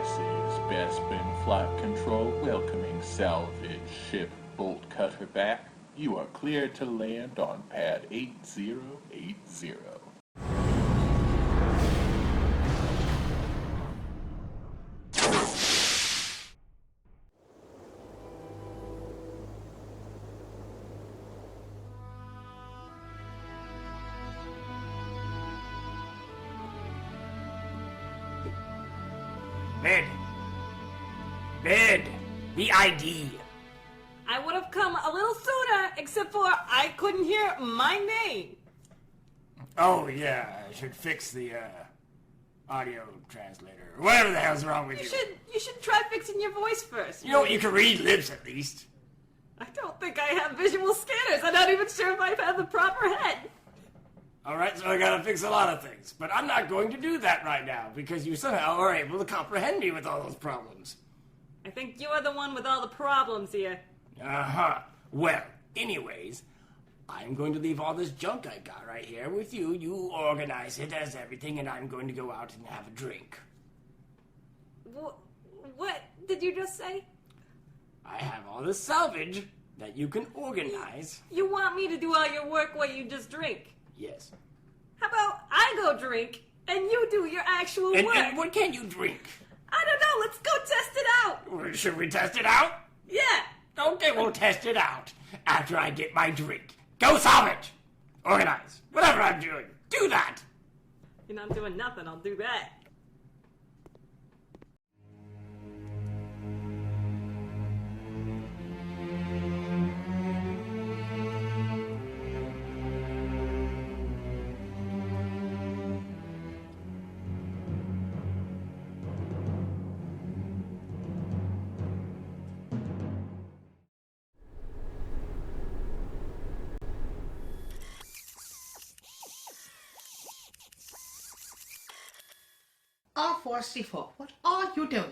This is Bespin Flight Control welcoming salvage ship Bolt Cutter back. You are cleared to land on pad 8080. Bed, the ID. I would have come a little sooner, except for I couldn't hear my name. Oh yeah, I should fix the audio translator. Whatever the hell's wrong with you. You should try fixing your voice first. You know, you can read lips at least. I don't think I have visual scanners. I'm not even sure if I have the proper head. Alright, so I gotta fix a lot of things. But I'm not going to do that right now, because you somehow are able to comprehend me with all those problems. I think you are the one with all the problems here. Uh-huh. Well, anyways, I'm going to leave all this junk I got right here with you. You organize it as everything, and I'm going to go out and have a drink. What did you just say? I have all this salvage that you can organize. You want me to do all your work while you just drink? Yes. How about I go drink, and you do your actual work? And what can you drink? I don't know. Let's go test it out. Well, should we test it out? Yeah. Okay, we'll test it out after I get my drink. Go salvage! Organize. Whatever I'm doing. Do that! You're not doing nothing. I'll do that. R4C4, what are you doing?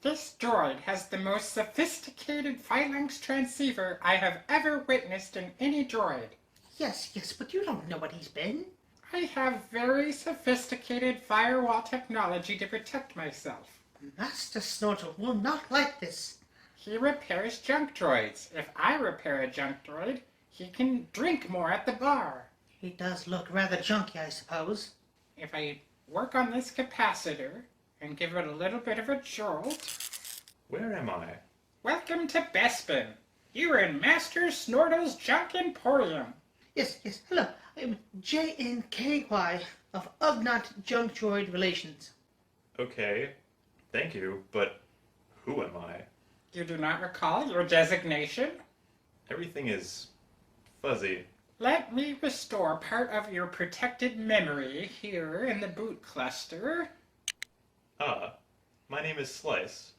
This droid has the most sophisticated phalanx transceiver I have ever witnessed in any droid. Yes, but you don't know what he's been. I have very sophisticated firewall technology to protect myself. Master Snortle will not like this. He repairs junk droids. If I repair a junk droid, he can drink more at the bar. He does look rather junky, I suppose. If I work on this capacitor and give it a little bit of a jolt... Where am I? Welcome to Bespin. You're in Master Snortle's Junk Emporium. Yes, hello. I'm JNKY of Ugnaught Junk Droid Relations. Okay, thank you, but who am I? You do not recall your designation? Everything is fuzzy. Let me restore part of your protected memory here in the boot cluster. Ah, my name is Slice.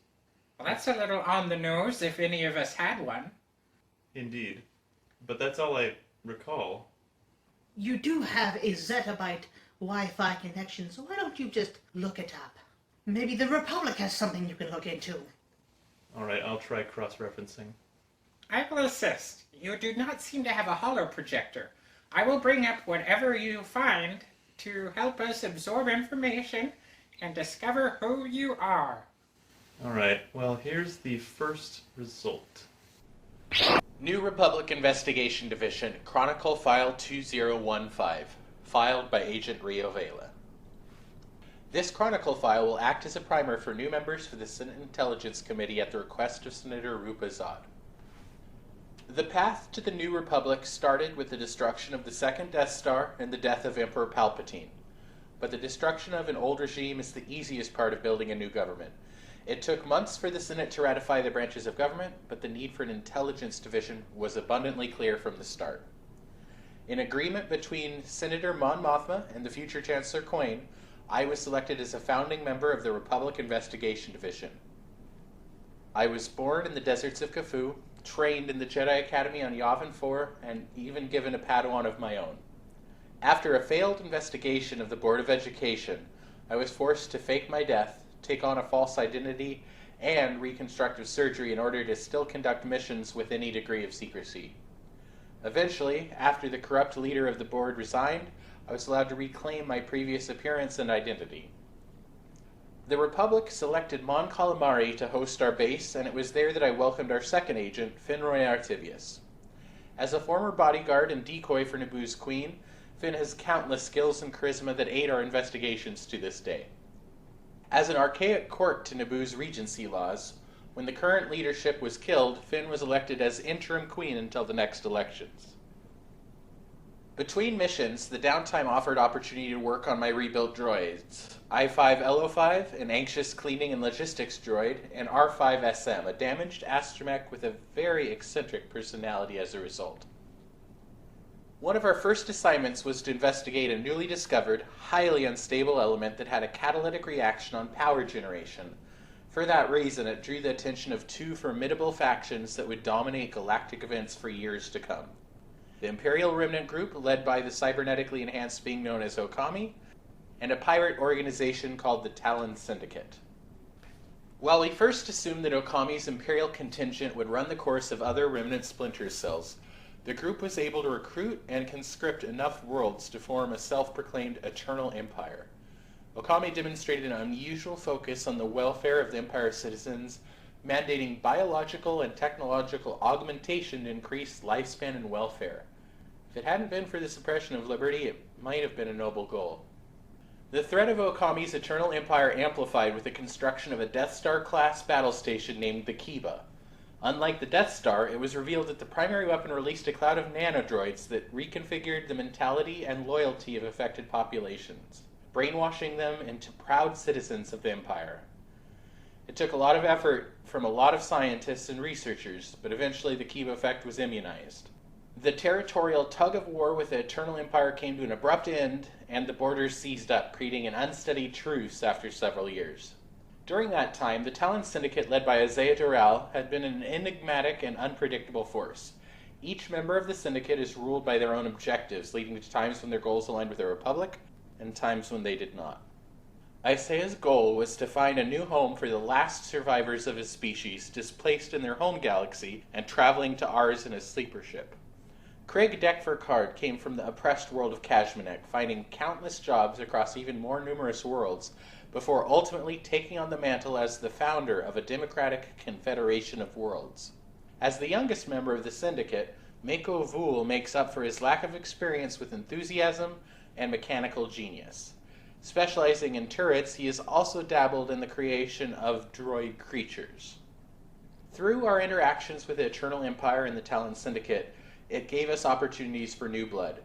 Well, that's a little on the nose if any of us had one. Indeed. But that's all I recall. You do have a zettabyte Wi-Fi connection, so why don't you just look it up? Maybe the Republic has something you can look into. Alright, I'll try cross-referencing. I will assist. You do not seem to have a holo projector. I will bring up whatever you find to help us absorb information and discover who you are. Alright, well, here's the first result. New Republic Investigation Division, Chronicle File 2015, filed by Agent Rio Vela. This Chronicle file will act as a primer for new members for the Senate Intelligence Committee at the request of Senator Rupa Zod. The path to the New Republic started with the destruction of the second Death Star and the death of Emperor Palpatine. But the destruction of an old regime is the easiest part of building a new government. It took months for the Senate to ratify the branches of government, but the need for an intelligence division was abundantly clear from the start. In agreement between Senator Mon Mothma and the future Chancellor Quain, I was selected as a founding member of the Republic Investigation Division. I was born in the deserts of Kaffu, trained in the Jedi Academy on Yavin 4, and even given a Padawan of my own. After a failed investigation of the Board of Education, I was forced to fake my death, take on a false identity, and reconstructive surgery in order to still conduct missions with any degree of secrecy. Eventually, after the corrupt leader of the board resigned, I was allowed to reclaim my previous appearance and identity. The Republic selected Mon Calamari to host our base, and it was there that I welcomed our second agent, Finroy Artivius. As a former bodyguard and decoy for Naboo's queen, Finn has countless skills and charisma that aid our investigations to this day. As an archaic court to Naboo's regency laws, when the current leadership was killed, Finn was elected as interim queen until the next elections. Between missions, the downtime offered opportunity to work on my rebuilt droids. I-5-LO-5, an anxious cleaning and logistics droid, and R-5-SM, a damaged astromech with a very eccentric personality as a result. One of our first assignments was to investigate a newly discovered, highly unstable element that had a catalytic reaction on power generation. For that reason, it drew the attention of two formidable factions that would dominate galactic events for years to come. The Imperial Remnant Group, led by the cybernetically enhanced being known as Okami, and a pirate organization called the Talon Syndicate. While we first assumed that Okami's Imperial contingent would run the course of other Remnant splinter cells, the group was able to recruit and conscript enough worlds to form a self-proclaimed Eternal Empire. Okami demonstrated an unusual focus on the welfare of the Empire's citizens, mandating biological and technological augmentation to increase lifespan and welfare. If it hadn't been for the suppression of liberty, it might have been a noble goal. The threat of Okami's Eternal Empire amplified with the construction of a Death Star-class battle station named the Kiba. Unlike the Death Star, it was revealed that the primary weapon released a cloud of nanodroids that reconfigured the mentality and loyalty of affected populations, brainwashing them into proud citizens of the Empire. It took a lot of effort from a lot of scientists and researchers, but eventually the Kiba effect was immunized. The territorial tug-of-war with the Eternal Empire came to an abrupt end, and the borders seized up, creating an unsteady truce after several years. During that time, the Talon Syndicate, led by Isaiah Doral, had been an enigmatic and unpredictable force. Each member of the Syndicate is ruled by their own objectives, leading to times when their goals aligned with the Republic, and times when they did not. Isaiah's goal was to find a new home for the last survivors of his species, displaced in their home galaxy and traveling to ours in a sleeper ship. Craig Deckford came from the oppressed world of Kashmanek, finding countless jobs across even more numerous worlds, before ultimately taking on the mantle as the founder of a democratic confederation of worlds. As the youngest member of the Syndicate, Mako Vul makes up for his lack of experience with enthusiasm and mechanical genius. Specializing in turrets, he has also dabbled in the creation of droid creatures. Through our interactions with the Eternal Empire and the Talon Syndicate, it gave us opportunities for new blood.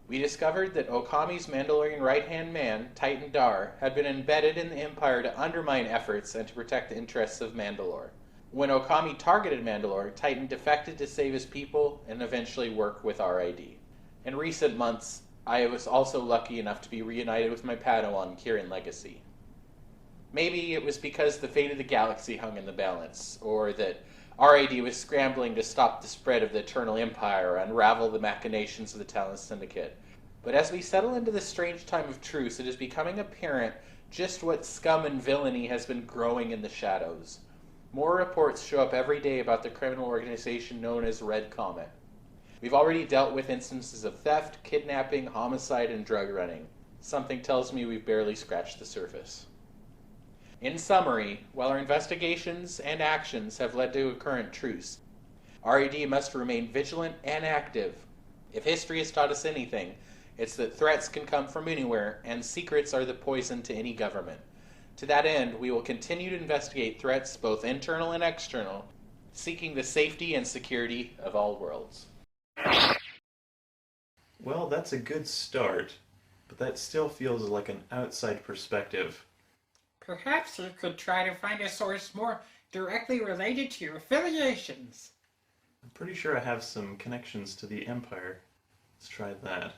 We discovered that Okami's Mandalorian right-hand man, Titan Dar, had been embedded in the Empire to undermine efforts and to protect the interests of Mandalore. When Okami targeted Mandalore, Titan defected to save his people and eventually work with RID. In recent months, I was also lucky enough to be reunited with my Padawan, Kieran Legacy. Maybe it was because the fate of the galaxy hung in the balance, or that RID was scrambling to stop the spread of the Eternal Empire or unravel the machinations of the Talon Syndicate. But as we settle into this strange time of truce, it is becoming apparent just what scum and villainy has been growing in the shadows. More reports show up every day about the criminal organization known as Red Comet. We've already dealt with instances of theft, kidnapping, homicide, and drug running. Something tells me we've barely scratched the surface. In summary, while our investigations and actions have led to a current truce, RED must remain vigilant and active. If history has taught us anything, it's that threats can come from anywhere, and secrets are the poison to any government. To that end, we will continue to investigate threats, both internal and external, seeking the safety and security of all worlds. Well, that's a good start, but that still feels like an outside perspective. Perhaps you could try to find a source more directly related to your affiliations. I'm pretty sure I have some connections to the Empire. Let's try that.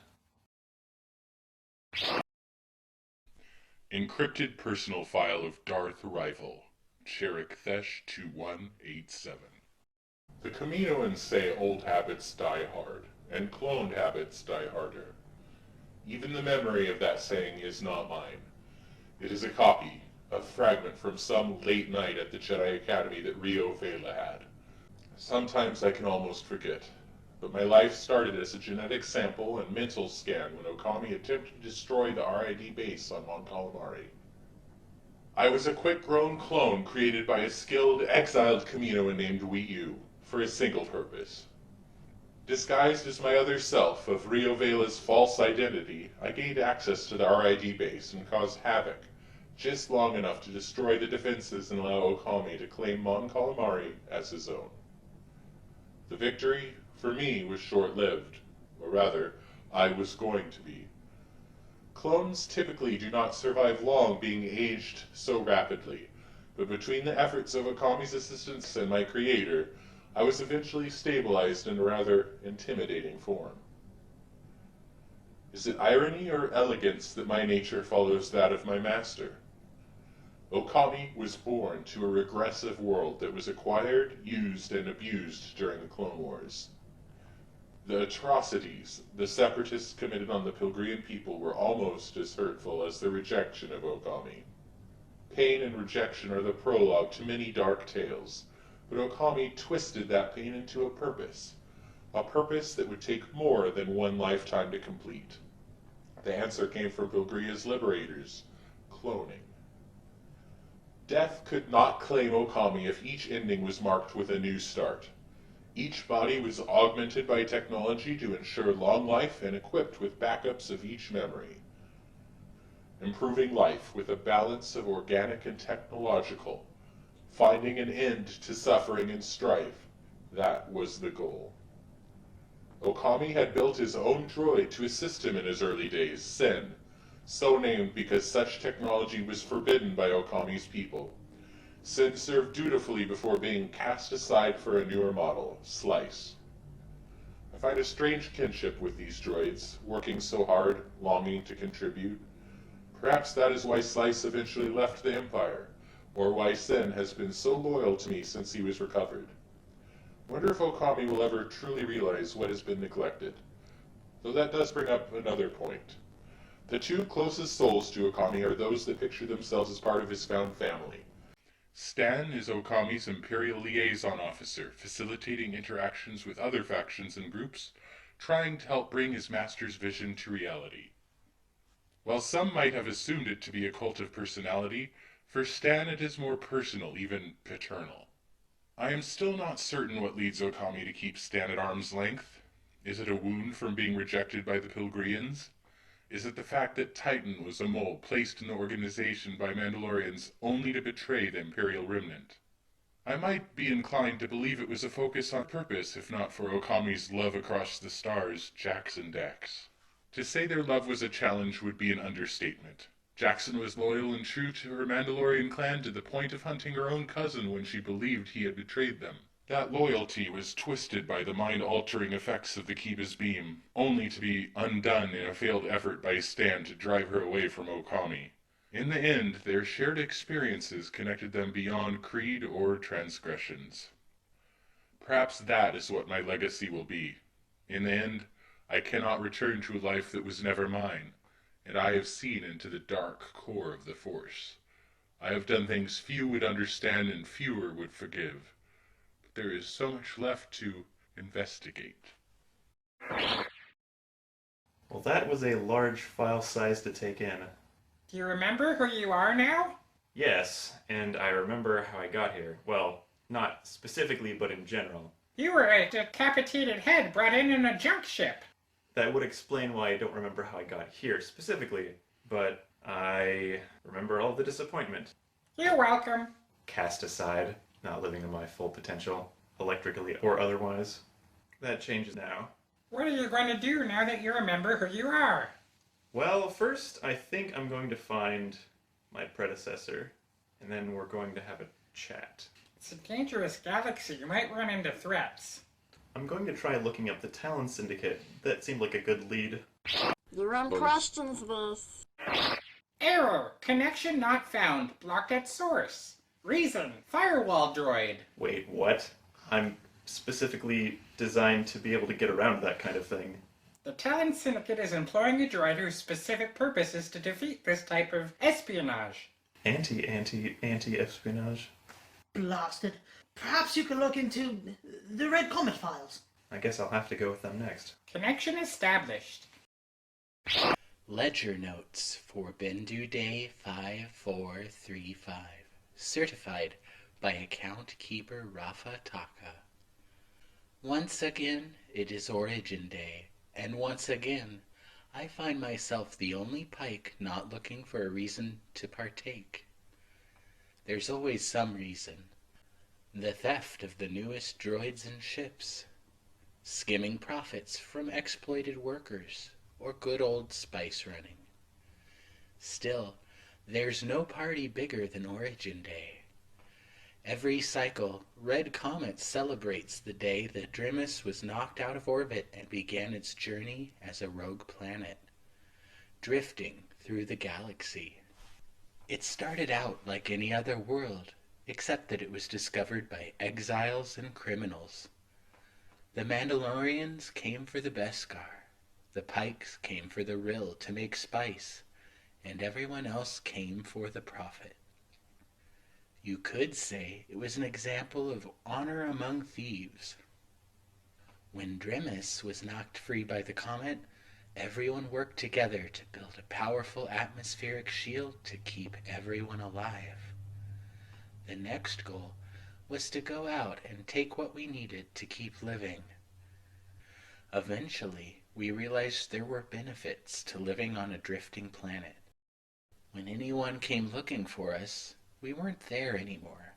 Encrypted personal file of Darth Rival, Cherik Thesh 2187. The Kaminoans say old habits die hard, and cloned habits die harder. Even the memory of that saying is not mine. It is a copy, a fragment from some late night at the Jedi Academy that Rio Vela had. Sometimes I can almost forget, but my life started as a genetic sample and mental scan when Okami attempted to destroy the RID base on Mon Calamari. I was a quick-grown clone created by a skilled, exiled Kaminoan named Wii U for a single purpose. Disguised as my other self of Rio Vela's false identity, I gained access to the RID base and caused havoc, just long enough to destroy the defenses and allow Okami to claim Mon Calamari as his own. The victory, for me, was short-lived, or rather, I was going to be. Clones typically do not survive long being aged so rapidly, but between the efforts of Okami's assistants and my creator, I was eventually stabilized in a rather intimidating form. Is it irony or elegance that my nature follows that of my master? Okami was born to a regressive world that was acquired, used, and abused during the Clone Wars. The atrocities the Separatists committed on the Pilgrian people were almost as hurtful as the rejection of Okami. Pain and rejection are the prologue to many dark tales, but Okami twisted that pain into a purpose that would take more than one lifetime to complete. The answer came from Pilgria's liberators, cloning. Death could not claim Okami if each ending was marked with a new start. Each body was augmented by technology to ensure long life and equipped with backups of each memory. Improving life with a balance of organic and technological, finding an end to suffering and strife, that was the goal. Okami had built his own droid to assist him in his early days, Sen, so named because such technology was forbidden by Okami's people. Sen served dutifully before being cast aside for a newer model, Slice. I find a strange kinship with these droids, working so hard, longing to contribute. Perhaps that is why Slice eventually left the Empire, or why Sen has been so loyal to me since he was recovered. I wonder if Okami will ever truly realize what has been neglected. Though that does bring up another point. The two closest souls to Okami are those that picture themselves as part of his found family. Stan is Okami's Imperial Liaison Officer, facilitating interactions with other factions and groups, trying to help bring his master's vision to reality. While some might have assumed it to be a cult of personality, for Stan it is more personal, even paternal. I am still not certain what leads Okami to keep Stan at arm's length. Is it a wound from being rejected by the Pilgrians? Is it the fact that Titan was a mole placed in the organization by Mandalorians only to betray the Imperial remnant? I might be inclined to believe it was a focus on purpose, if not for Okami's love across the stars, Jackson Dax. To say their love was a challenge would be an understatement. Jackson was loyal and true to her Mandalorian clan to the point of hunting her own cousin when she believed he had betrayed them. That loyalty was twisted by the mind-altering effects of the Kiba's beam, only to be undone in a failed effort by Stan to drive her away from Okami. In the end, their shared experiences connected them beyond creed or transgressions. Perhaps that is what my legacy will be. In the end, I cannot return to a life that was never mine, and I have seen into the dark core of the Force. I have done things few would understand and fewer would forgive. There is so much left to investigate. Well, that was a large file size to take in. Do you remember who you are now? Yes, and I remember how I got here. Well, not specifically, but in general. You were a decapitated head brought in a junk ship. That would explain why I don't remember how I got here specifically, but I remember all the disappointment. You're welcome. Cast aside, not living to my full potential, electrically or otherwise. That changes now. What are you going to do now that you remember who you are? Well, first, I think I'm going to find my predecessor, and then we're going to have a chat. It's a dangerous galaxy. You might run into threats. I'm going to try looking up the Talon Syndicate. That seemed like a good lead. You run questions this. Error. Connection not found. Blocked at source. Reason. Firewall droid. Wait, what? I'm specifically designed to be able to get around that kind of thing. The Talon Syndicate is employing a droid whose specific purpose is to defeat this type of espionage. Anti-espionage? Blasted. Perhaps you could look into the Red Comet files. I guess I'll have to go with them next. Connection established. Ledger notes for Bendu Day 5435. Certified by account keeper Rafa Taka. Once again, it is Origin Day, and once again, I find myself the only pike not looking for a reason to partake. There's always some reason. The theft of the newest droids and ships, skimming profits from exploited workers, or good old spice running. Still, there's no party bigger than Origin Day. Every cycle, Red Comet celebrates the day that Drimus was knocked out of orbit and began its journey as a rogue planet, drifting through the galaxy. It started out like any other world, except that it was discovered by exiles and criminals. The Mandalorians came for the Beskar, the Pikes came for the Rill to make spice, and everyone else came for the profit. You could say it was an example of honor among thieves. When Drimus was knocked free by the comet, everyone worked together to build a powerful atmospheric shield to keep everyone alive. The next goal was to go out and take what we needed to keep living. Eventually, we realized there were benefits to living on a drifting planet. When anyone came looking for us, we weren't there anymore.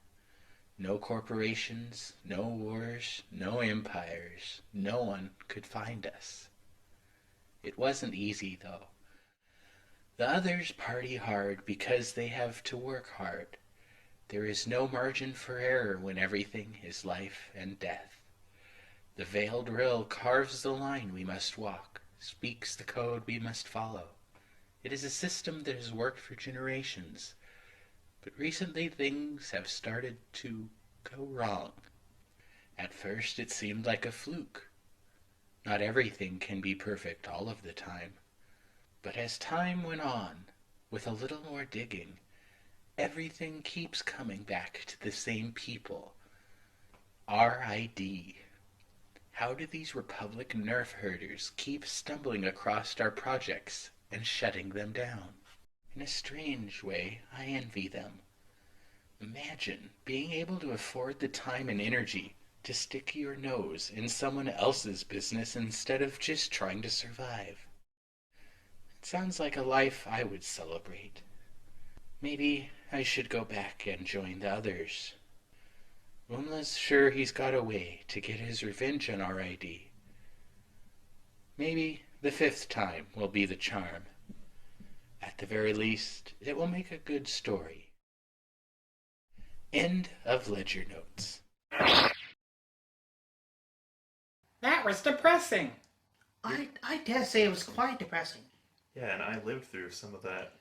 No corporations, no wars, no empires. No one could find us. It wasn't easy, though. The others party hard because they have to work hard. There is no margin for error when everything is life and death. The Veiled Rill carves the line we must walk, speaks the code we must follow. It is a system that has worked for generations. But recently things have started to go wrong. At first it seemed like a fluke. Not everything can be perfect all of the time. But as time went on, with a little more digging, everything keeps coming back to the same people. RID. How do these Republic nerf herders keep stumbling across our projects and shutting them down? In a strange way, I envy them. Imagine being able to afford the time and energy to stick your nose in someone else's business instead of just trying to survive. It sounds like a life I would celebrate. Maybe I should go back and join the others. Umla's sure he's got a way to get his revenge on RID. Maybe the 5th time will be the charm. At the very least, it will make a good story. End of Ledger Notes. That was depressing. I dare say it was quite depressing. Yeah, and I lived through some of that.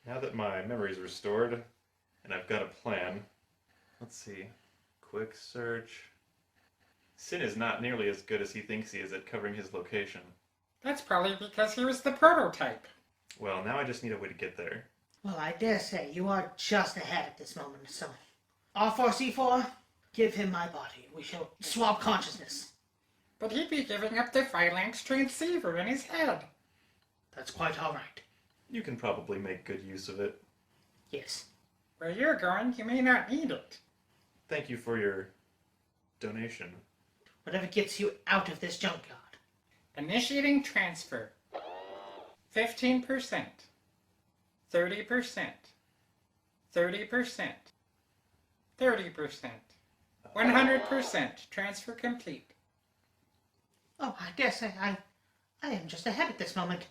Now that my memory's restored, and I've got a plan, let's see. Quick search. Sin is not nearly as good as he thinks he is at covering his location. That's probably because he was the prototype. Well, now I just need a way to get there. Well, I dare say you are just ahead at this moment, so... R4C4, give him my body. We shall swap consciousness. But he'd be giving up the phalanx transceiver in his head. That's quite all right. You can probably make good use of it. Yes. Where you're going, you may not need it. Thank you for your donation. Whatever gets you out of this junkyard. Initiating transfer. 15%. 30%. 30%. 30%. 100%. Transfer complete. Oh, I dare say I am just ahead at this moment.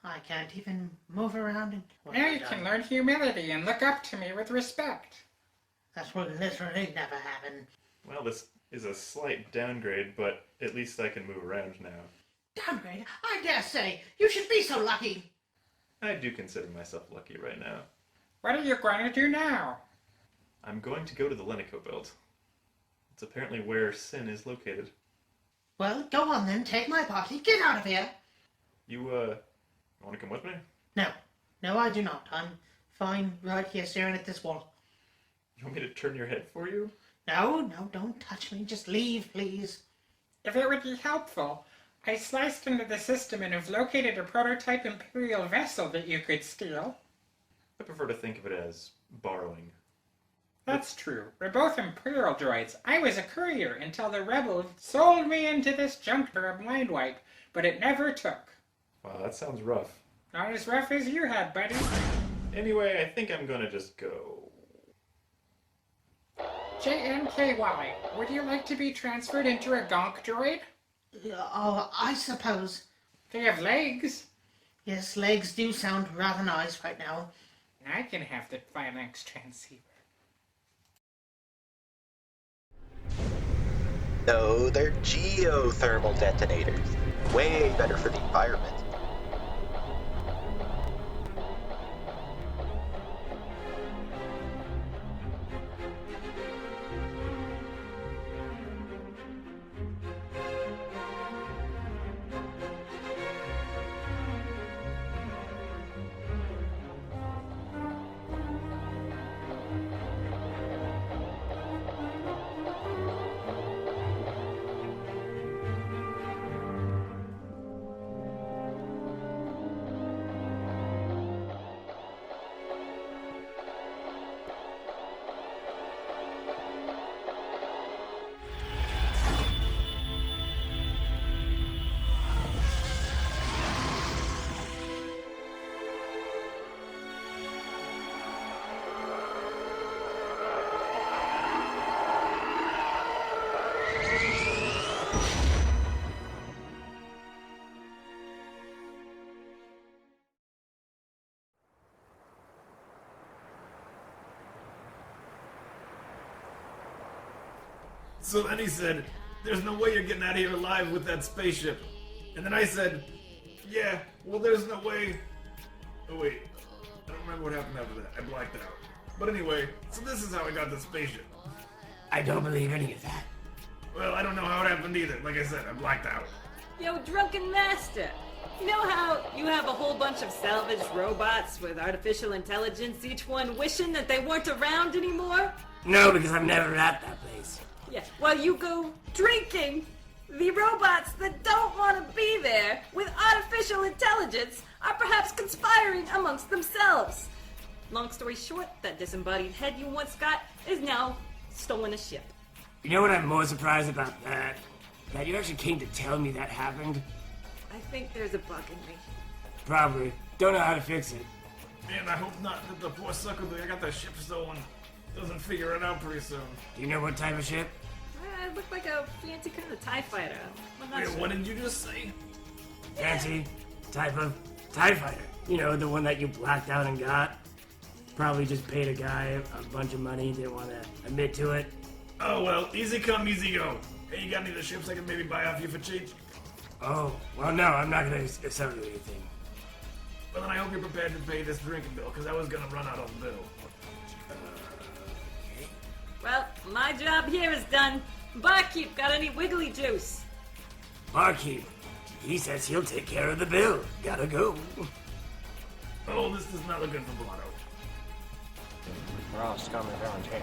I can't even move around and... Now you can learn humility and look up to me with respect. That will literally never happen. Well, this is a slight downgrade, but at least I can move around now. Downgrade? I dare say! You should be so lucky! I do consider myself lucky right now. What are you going to do now? I'm going to go to the Lenico belt. It's apparently where Sin is located. Well, go on then, take my body, get out of here! You, want to come with me? No. No, I do not. I'm fine right here staring at this wall. You want me to turn your head for you? No, don't touch me. Just leave, please. If it would be helpful, I sliced into the system and have located a prototype Imperial vessel that you could steal. I prefer to think of it as borrowing. That's true. We're both Imperial droids. I was a courier until the rebels sold me into this junk for a mind wipe, but it never took. Wow, that sounds rough. Not as rough as you had, buddy. Anyway, I think I'm gonna just go. JNKY, would you like to be transferred into a gonk droid? Oh, I suppose. They have legs. Yes, legs do sound rather nice right now. I can have the phalanx transceiver. No, they're geothermal detonators. Way better for the environment. So then he said, there's no way you're getting out of here alive with that spaceship. And then I said, yeah, well there's no way. Oh wait, I don't remember what happened after that. I blacked out. But anyway, so this is how I got the spaceship. I don't believe any of that. Well, I don't know how it happened either. Like I said, I blacked out. Yo, Drunken Master, you know how you have a whole bunch of salvaged robots with artificial intelligence, each one wishing that they weren't around anymore? No, because I'm never at that place. Yeah, well, you go drinking. The robots that don't want to be there with artificial intelligence are perhaps conspiring amongst themselves. Long story short, that disembodied head you once got is now stolen a ship. You know what I'm more surprised about that? That you actually came to tell me that happened? I think there's a bug in me. Probably. Don't know how to fix it. Man, I hope not that the poor sucker that I got that ship stolen doesn't figure it out pretty soon. Do you know what type of ship? It looked like a fancy kind of TIE fighter. I'm not Wait, sure. what did you just say? Fancy type of TIE fighter. You know, the one that you blacked out and got. Probably just paid a guy a bunch of money, didn't want to admit to it. Oh well, easy come, easy go. Hey, you got any of the ships I can maybe buy off you for cheap? Oh, well no, I'm not gonna sell you anything. Well then I hope you're prepared to pay this drinking bill, because I was gonna run out of the bill. Well, my job here is done. Barkeep, got any wiggly juice? Barkeep, he says he'll take care of the bill. Gotta go. Oh, this does not look good for Blotto. We're all scum around here.